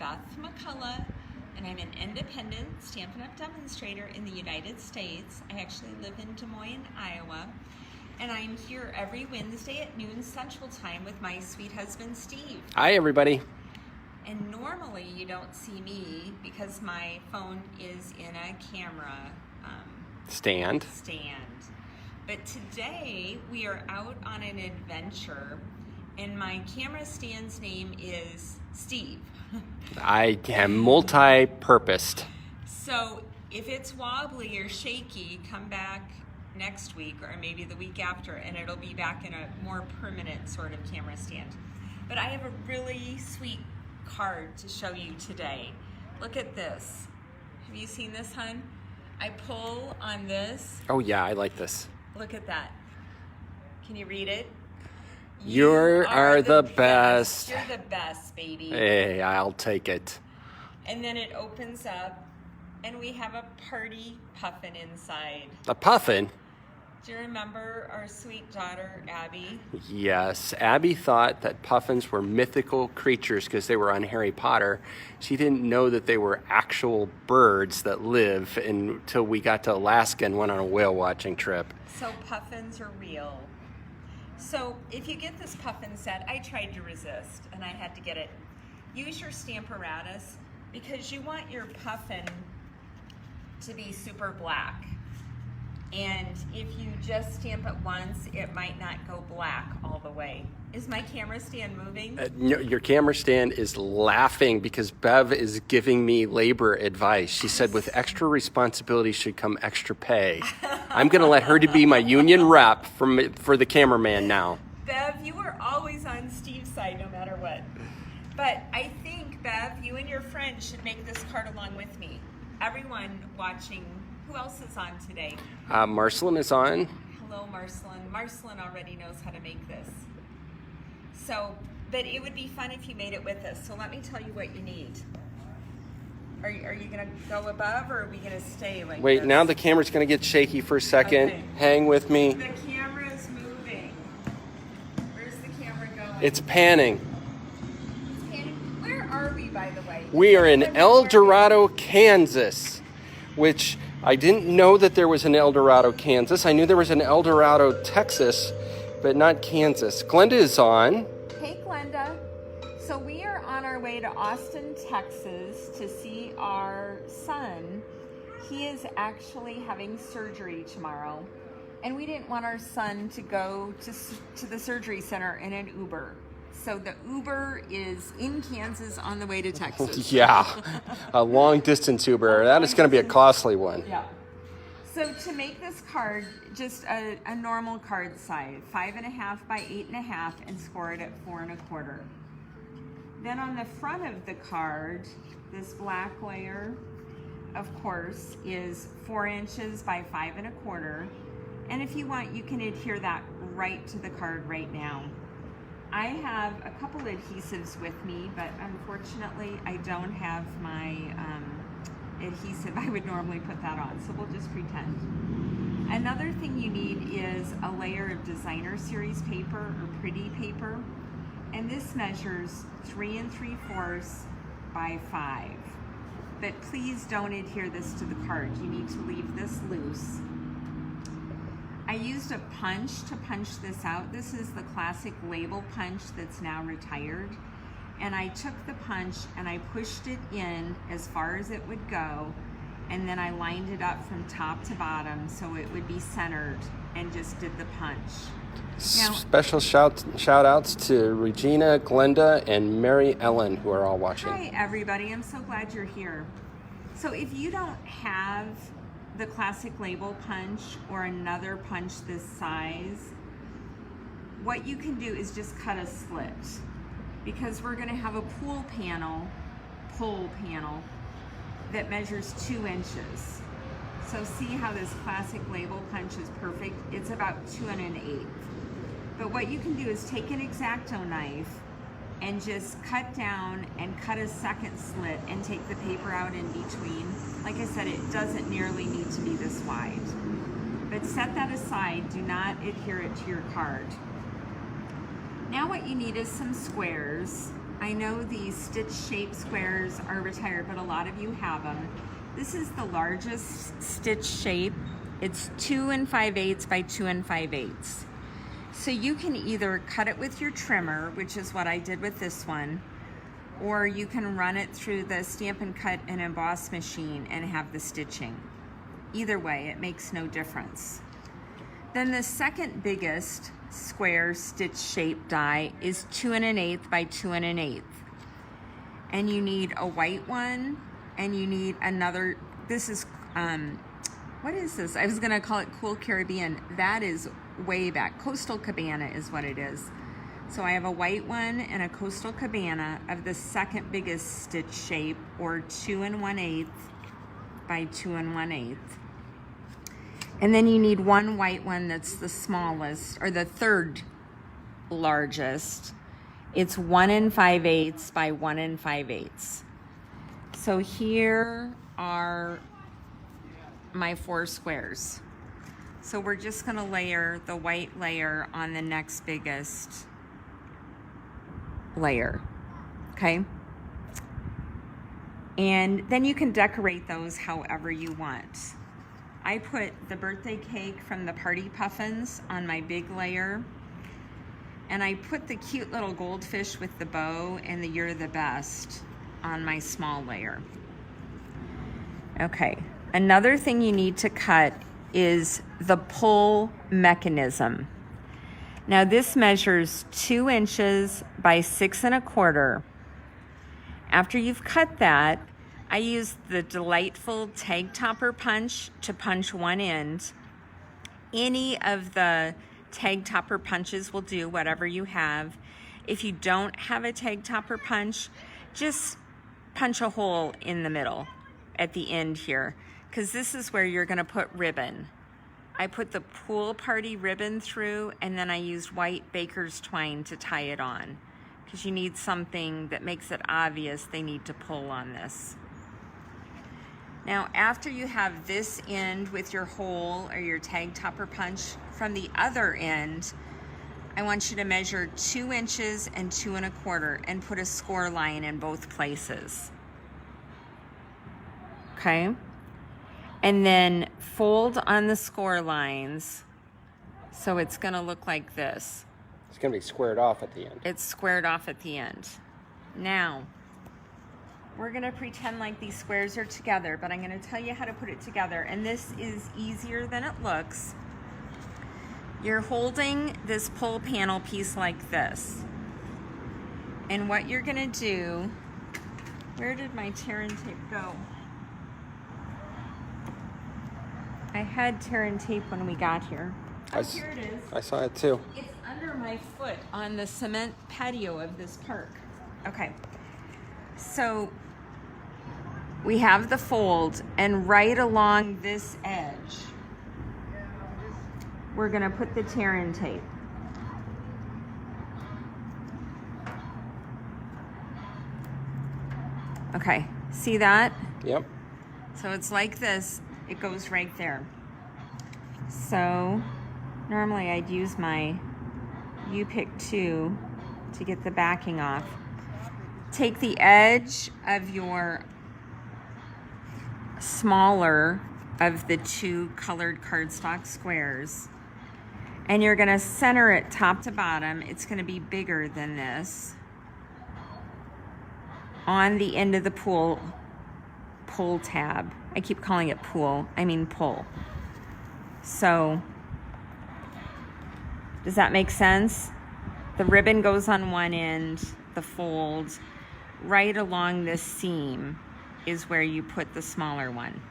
Beth McCullough, and I'm an independent Stampin' Up! Demonstrator in the United States. I actually live in Des Moines, Iowa, and I'm here every Wednesday at noon Central Time with my sweet husband, Steve. Hi, everybody. And normally you don't see me because my phone is in a camera stand. But today we are out on an adventure, and my camera stand's name is Steve. I am multi-purposed. So if it's wobbly or shaky, come back next week or maybe the week after, and it'll be back in a more permanent sort of camera stand. But I have a really sweet card to show you today. Look at this. Have you seen this, hon? I pull on this. Oh yeah, I like this. Look at that. Can you read it? You are the best. You're the best, baby. Hey, I'll take it. And then it opens up, and we have a party puffin inside. A puffin? Do you remember our sweet daughter, Abby? Yes. Abby thought that puffins were mythical creatures because they were on Harry Potter. She didn't know that they were actual birds that live until we got to Alaska and went on a whale watching trip. So puffins are real. So if you get this puffin set, I tried to resist, and I had to get it. Use your Stamparatus because you want your puffin to be super black. And if you just stamp it once, it might not go black all the way. Is my camera stand moving? No, your camera stand is laughing because Bev is giving me labor advice. She said with extra responsibility should come extra pay. I'm going to let her to be my union rep for the cameraman now. Bev, you are always on Steve's side no matter what. But I think, Bev, you and your friend should make this card along with me. Everyone watching, who else is on today? Marceline is on. Hello, Marceline. Marceline already knows how to make this. So, but it would be fun if you made it with us. So let me tell you what you need. Are you going to go above, or are we going to stay like Wait, this? now the camera's going to get shaky for a second. Okay. Hang with me. The camera is moving. Where's the camera going? It's panning. It's panning. Where are we, by the way? We are in El Dorado, Kansas, which I didn't know that there was an El Dorado, Kansas. I knew there was an El Dorado, Texas, but not Kansas. Glenda is on. Hey, Glenda. So we are on our way to Austin, Texas to see our son. He is actually having surgery tomorrow, and we didn't want our son to go to the surgery center in an Uber. So the Uber is in Kansas on the way to Texas. Yeah, a long distance Uber. That is going to be a costly one. Yeah. So to make this card, just a normal card size, 5.5 by 8.5, and score it at 4 1/4. Then on the front of the card, this black layer, of course, is 4 inches by 5 1/4. And if you want, you can adhere that right to the card right now. I have a couple adhesives with me, but unfortunately I don't have my adhesive. I would normally put that on, so we'll just pretend. Another thing you need is a layer of designer series paper or pretty paper, and this measures 3 3/4 by 5. But please don't adhere this to the card. You need to leave this loose. I used a punch to punch this out. This is the classic label punch that's now retired. And I took the punch and I pushed it in as far as it would go, and then I lined it up from top to bottom so it would be centered, and just did the punch. Now, Special shout outs to Regina, Glenda, and Mary Ellen, who are all watching. hi everybody, I'm so glad you're here. So if you don't have the classic label punch or another punch this size, what you can do is just cut a slit, because we're going to have a pull panel that measures 2 inches. So see how this classic label punch is perfect? It's about 2 1/8. But what you can do is take an X-Acto knife and just cut down and cut a second slit and take the paper out in between. Like I said, it doesn't nearly need to be this wide. But set that aside, do not adhere it to your card. Now what you need is some squares. I know these stitch shape squares are retired, but a lot of you have them. This is the largest stitch shape. It's 2 5/8 by 2 5/8. So you can either cut it with your trimmer, which is what I did with this one, or you can run it through the Stampin' Cut and Emboss machine and have the stitching. Either way, it makes no difference. Then the second biggest square stitch shape die is 2 1/8 by 2 1/8. And you need a white one, and you need another, this is, what is this? I was gonna call it Cool Caribbean. That is way back. Coastal Cabana is what it is. So I have a white one and a Coastal Cabana of the second biggest stitch shape, or 2 1/8 by 2 1/8. And then you need one white one that's the smallest, or the third largest. It's 1 5/8 by 1 5/8. So here are my 4 squares. So we're just gonna layer the white layer on the next biggest layer, okay? And then you can decorate those however you want. I put the birthday cake from the Party Puffins on my big layer, and I put the cute little goldfish with the bow and the You're the Best on my small layer. Okay, another thing you need to cut is the pull mechanism. Now this measures 2 inches by 6 1/4. After you've cut that, I use the delightful tag topper punch to punch one end. Any of the tag topper punches will do, whatever you have. If you don't have a tag topper punch, just punch a hole in the middle at the end here, because this is where you're gonna put ribbon. I put the pool party ribbon through, and then I used white baker's twine to tie it on, because you need something that makes it obvious they need to pull on this. Now, after you have this end with your hole or your tag topper punch, from the other end, I want you to measure 2 inches and 2 1/4 and put a score line in both places. Okay? And then fold on the score lines, so it's gonna look like this. It's going to be squared off at the end. It's squared off at the end. Now, we're gonna pretend like these squares are together, but I'm gonna tell you how to put it together, and this is easier than it looks. You're holding this pull panel piece like this. And what you're gonna do, where did my tear and tape go? I had tear and tape when we got here. Oh, here it is. I saw it too. It's under my foot on the cement patio of this park. Okay, so we have the fold, and right along this edge, we're gonna put the tear and tape. Okay, see that? Yep. So it's like this, it goes right there. So normally I'd use my U-Pick 2 to get the backing off. Take the edge of your smaller of the 2 colored cardstock squares, and you're gonna center it top to bottom. It's gonna be bigger than this on the end of the pull tab. I keep calling it pool, I mean pull. So, does that make sense? The ribbon goes on one end, the fold, right along this seam is where you put the smaller one.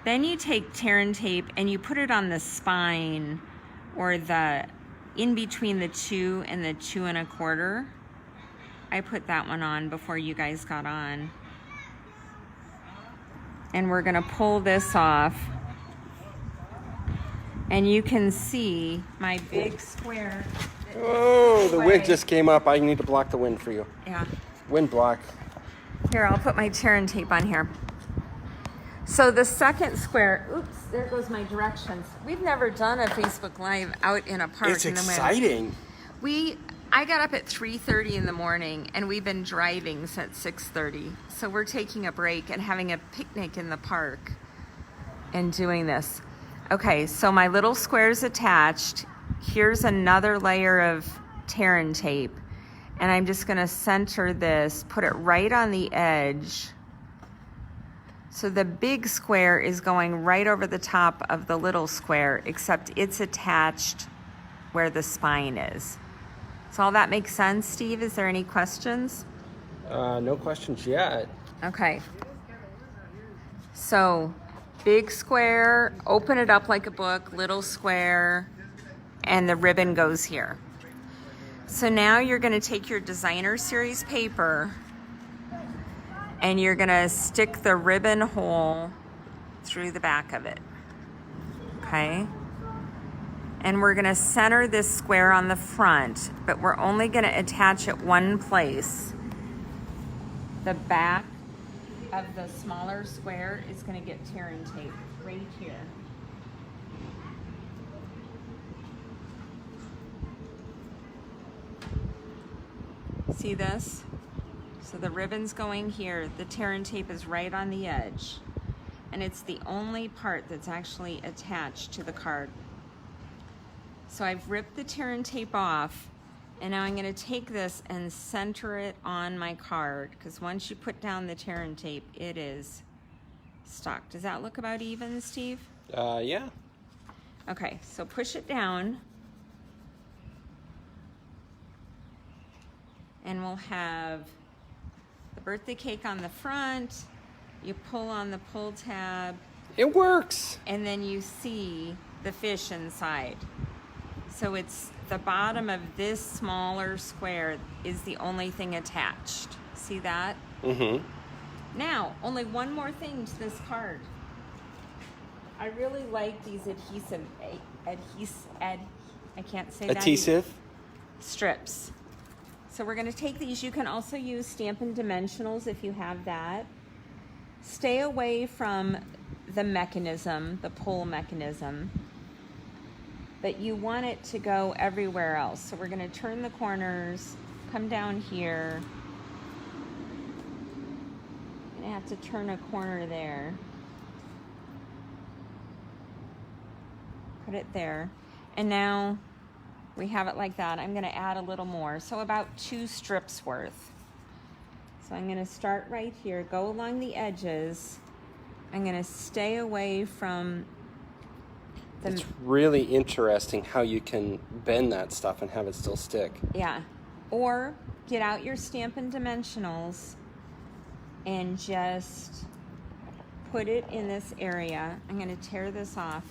Then you take tear and tape and you put it on the spine, or the in between the 2 and the 2 1/4. I put that one on before you guys got on. And we're gonna pull this off. And you can see my big square. Oh, the wind just came up. I need to block the wind for you. Yeah. Wind block. Here, I'll put my tear and tape on here. So the second square, oops, there goes my directions. We've never done a Facebook Live out in a park It's in the wind. exciting. I got up at 3:30 in the morning and we've been driving since 6:30. So we're taking a break and having a picnic in the park and doing this. Okay, so my little square's attached. Here's another layer of tear and tape. And I'm just gonna center this, put it right on the edge. So the big square is going right over the top of the little square, except it's attached where the spine is. So all that makes sense, Steve? Is there any questions? No questions yet. Okay. So big square, open it up like a book, little square, and the ribbon goes here. So now you're going to take your designer series paper and you're going to stick the ribbon hole through the back of it. Okay? And we're going to center this square on the front, but we're only going to attach it one place. The back of the smaller square is going to get tear and tape right here. See this? So the ribbon's going here. The tear and tape is right on the edge. And it's the only part that's actually attached to the card. So I've ripped the tear and tape off, and now I'm going to take this and center it on my card, because once you put down the tear and tape, it is stuck. Does that look about even, Steve? Yeah. Okay, so push it down, and we'll have the birthday cake on the front. You pull on the pull tab. It works. And then you see the fish inside. So it's the bottom of this smaller square is the only thing attached. See that? Mm-hmm. Now, only one more thing to this card. I really like these I can't say that. Adhesive. Strips. So we're going to take these. You can also use Stampin' Dimensionals if you have that. Stay away from the mechanism, the pull mechanism, but you want it to go everywhere else. So we're going to turn the corners, come down here. I'm going to have to turn a corner there. Put it there. And now we have it like that. I'm going to add a little more. So about 2 strips worth. So I'm going to start right here, go along the edges. I'm going to stay away from the... It's really interesting how you can bend that stuff and have it still stick. Yeah. Or get out your Stampin' Dimensionals and just put it in this area. I'm going to tear this off.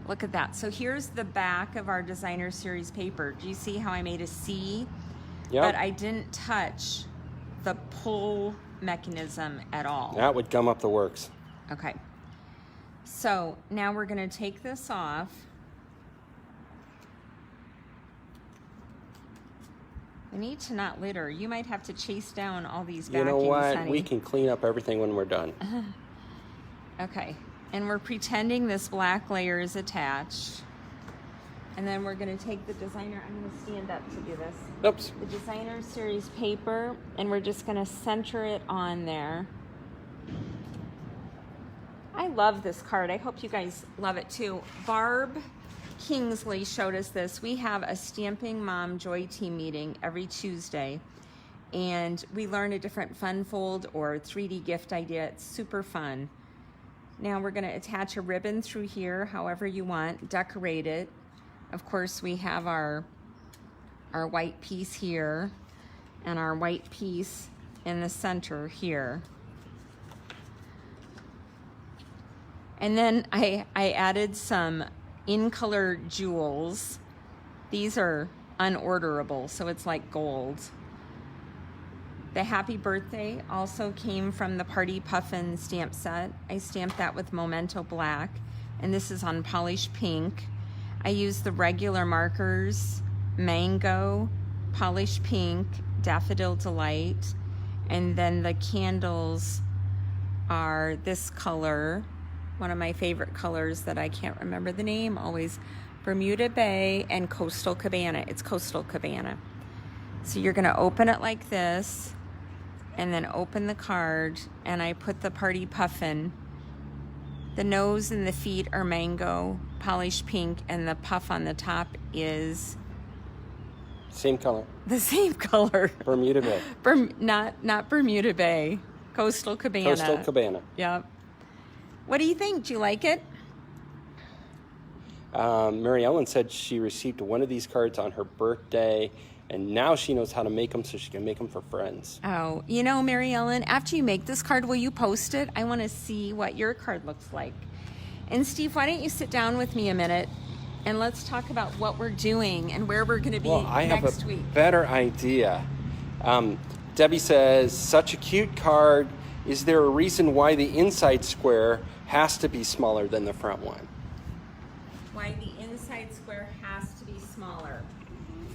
Look at that. So here's the back of our designer series paper. Do you see how I made a C? Yep. But I didn't touch the pull mechanism at all. That would gum up the works. Okay. So now we're going to take this off. We need to not litter. You might have to chase down all these vacuums, You know what? honey. We can clean up everything when we're done. Okay. And we're pretending this black layer is attached. And then we're going to take the designer, I'm going to stand up to do this. Oops. The designer series paper, and we're just going to center it on there. I love this card. I hope you guys love it too. Barb Kingsley showed us this. We have a Stamping Mom Joy Team meeting every Tuesday, and we learn a different fun fold or 3D gift idea. It's super fun. Now we're going to attach a ribbon through here however you want, decorate it. Of course, we have our white piece here and our white piece in the center here. And then I added some in-color jewels. These are unorderable, so it's like gold. The happy birthday also came from the Party Puffin stamp set. I stamped that with Memento Black, and this is on polished pink. I used the regular markers, Mango, polished pink, Daffodil Delight, and then the candles are this color, one of my favorite colors that I can't remember the name, always Bermuda Bay, and Coastal Cabana. It's Coastal Cabana. So you're going to open it like this, and then open the card, and I put the party Puffin. The nose and the feet are mango, polished pink, and the puff on the top is Same color. the same color. Bermuda Bay. Not Bermuda Bay. Coastal Cabana. Coastal Cabana. Yep. What do you think? Do you like it? Mary Ellen said she received one of these cards on her birthday, and now she knows how to make them so she can make them for friends. Oh, you know, Mary Ellen, after you make this card, will you post it? I want to see what your card looks like. And Steve, why don't you sit down with me a minute and let's talk about what we're doing and where we're going to be Well, I have next a week. better idea. Debbie says, such a cute card. Is there a reason why the inside square has to be smaller than the front one? Why the inside square has to be smaller.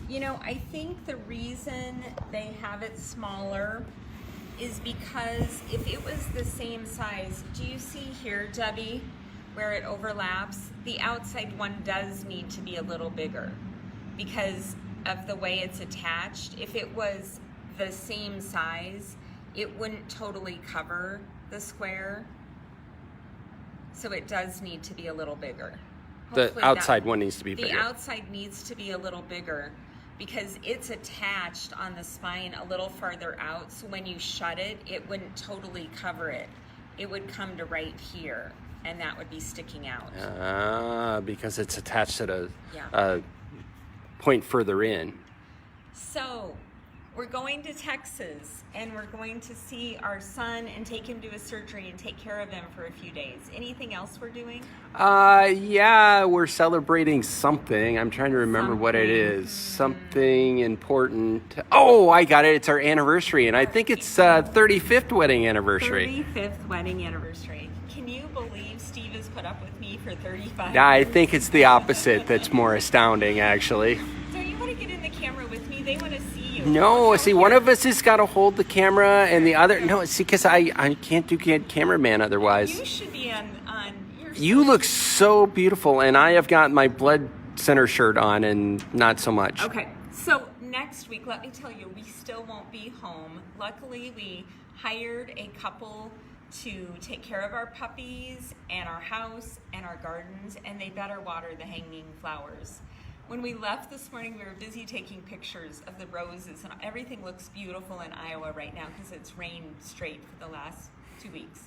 You know, I think the reason they have it smaller is because if it was the same size, do you see here, Debbie, where it overlaps? The outside one does need to be a little bigger because of the way it's attached. If it was the same size, it wouldn't totally cover the square. So it does need to be a little bigger. The outside one needs to be bigger. The outside needs to be a little bigger because it's attached on the spine a little farther out. So when you shut it, it wouldn't totally cover it. It would come to right here, and that would be sticking out. Because it's attached at a point further in. So we're going to Texas, and we're going to see our son and take him to a surgery and take care of him for a few days. Anything else we're doing? Yeah, we're celebrating something. I'm trying to remember what it is. Something important. Oh, I got it. It's our anniversary, and I think it's 35th wedding anniversary. 35th wedding anniversary. Can you believe Steve has put up with me for 35 Yeah, I years? think it's the opposite that's more astounding, actually. So you want to get in the camera with me? They want to see you. No, see, one of us has got to hold the camera, and the other, no, see, because I can't do cameraman otherwise. You should be on your You look so beautiful, and I have got my blood center shirt on, and not so much. Okay, so next week, let me tell you, we still won't be home. Luckily, we hired a couple to take care of our puppies and our house and our gardens, and they better water the hanging flowers. When we left this morning, we were busy taking pictures of the roses, and everything looks beautiful in Iowa right now because it's rained straight for the last 2 weeks.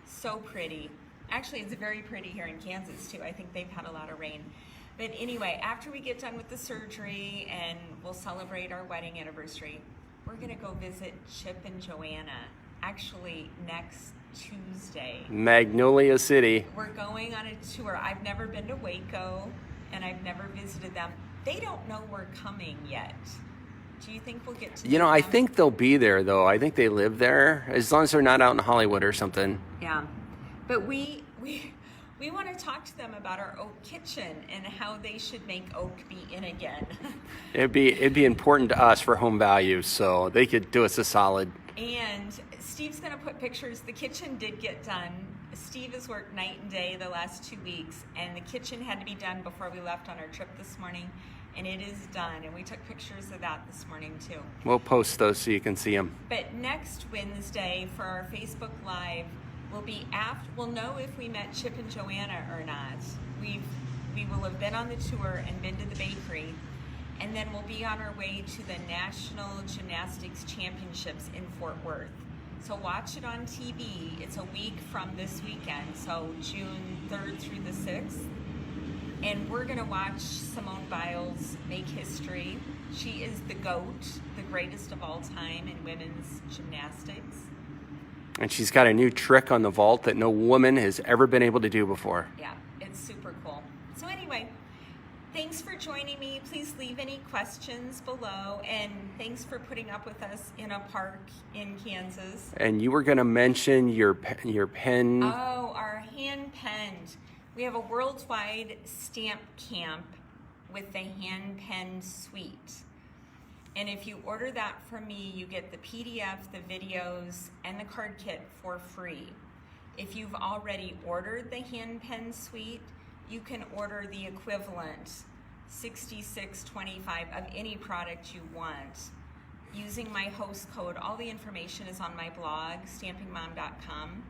So pretty. Actually, it's very pretty here in Kansas, too. I think they've had a lot of rain. But anyway, after we get done with the surgery and we'll celebrate our wedding anniversary, we're going to go visit Chip and Joanna, actually next Tuesday. Magnolia City. We're going on a tour. I've never been to Waco, and I've never visited them. They don't know we're coming yet. Do you think we'll get to You know, I them? think they'll be there, though. I think they live there, as long as they're not out in Hollywood or something. Yeah. But we want to talk to them about our oak kitchen and how they should make oak be in again. It'd be important to us for home values, so they could do us a solid. And Steve's going to put pictures. The kitchen did get done. Steve has worked night and day the last 2 weeks, and the kitchen had to be done before we left on our trip this morning, and it is done. And we took pictures of that this morning, too. We'll post those so you can see them. But next Wednesday for our Facebook Live, we'll know if we met Chip and Joanna or not. We will have been on the tour and been to the bakery, and then we'll be on our way to the National Gymnastics Championships in Fort Worth. So watch it on TV. It's a week from this weekend, so June 3rd through the 6th. And we're going to watch Simone Biles make history. She is the GOAT, the greatest of all time in women's gymnastics. And she's got a new trick on the vault that no woman has ever been able to do before. Yeah, it's super cool. So anyway, thanks for joining me. Please leave any questions below, and thanks for putting up with us in a park in Kansas. And you were going to mention your pen. Oh, our hand penned. We have a worldwide stamp camp with the hand penned suite. And if you order that from me, you get the PDF, the videos, and the card kit for free. If you've already ordered the hand pen suite, you can order the equivalent $66.25 of any product you want using my host code. All the information is on my blog, stampingmom.com.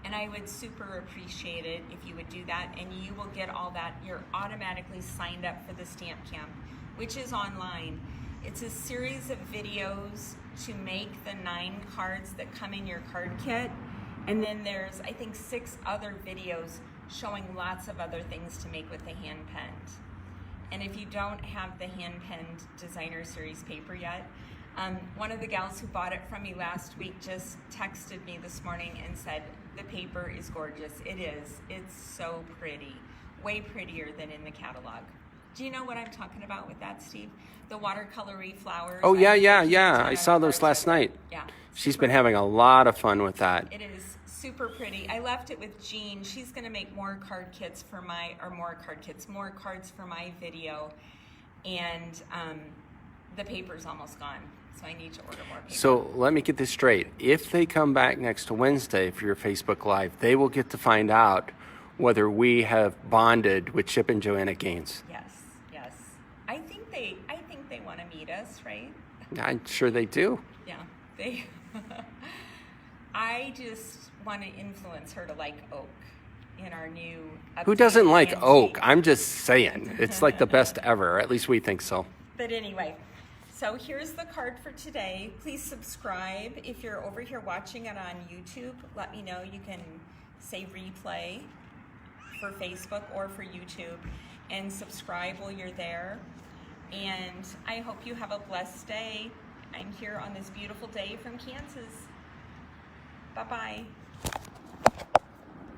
And I would super appreciate it if you would do that, and you will get all that. You're automatically signed up for the Stamp Camp, which is online. It's a series of videos to make the 9 cards that come in your card kit. And then there's, I think, 6 other videos showing lots of other things to make with the hand penned. And if you don't have the hand penned designer series paper yet, one of the gals who bought it from me last week just texted me this morning and said, the paper is gorgeous. It is. It's so pretty. Way prettier than in the catalog. Do you know what I'm talking about with that, Steve? The watercolory flowers. Oh, yeah. I saw those last night. Yeah. She's been having a lot of fun with that. It is super pretty. I left it with Jean. She's going to make more card kits for more cards for my video. And the paper's almost gone. So I need to order more paper. So let me get this straight. If they come back next Wednesday for your Facebook Live, they will get to find out whether we have bonded with Chip and Joanna Gaines. Yes. I think they want to meet us, right? I'm sure they do. Yeah. I just want to influence her to like oak in our new. Who doesn't like fancy oak? I'm just saying. It's like the best ever. At least we think so. But anyway, so here's the card for today. Please subscribe. If you're over here watching it on YouTube, let me know. You can say replay for Facebook or for YouTube and subscribe while you're there. And I hope you have a blessed day. I'm here on this beautiful day from Kansas. Bye-bye.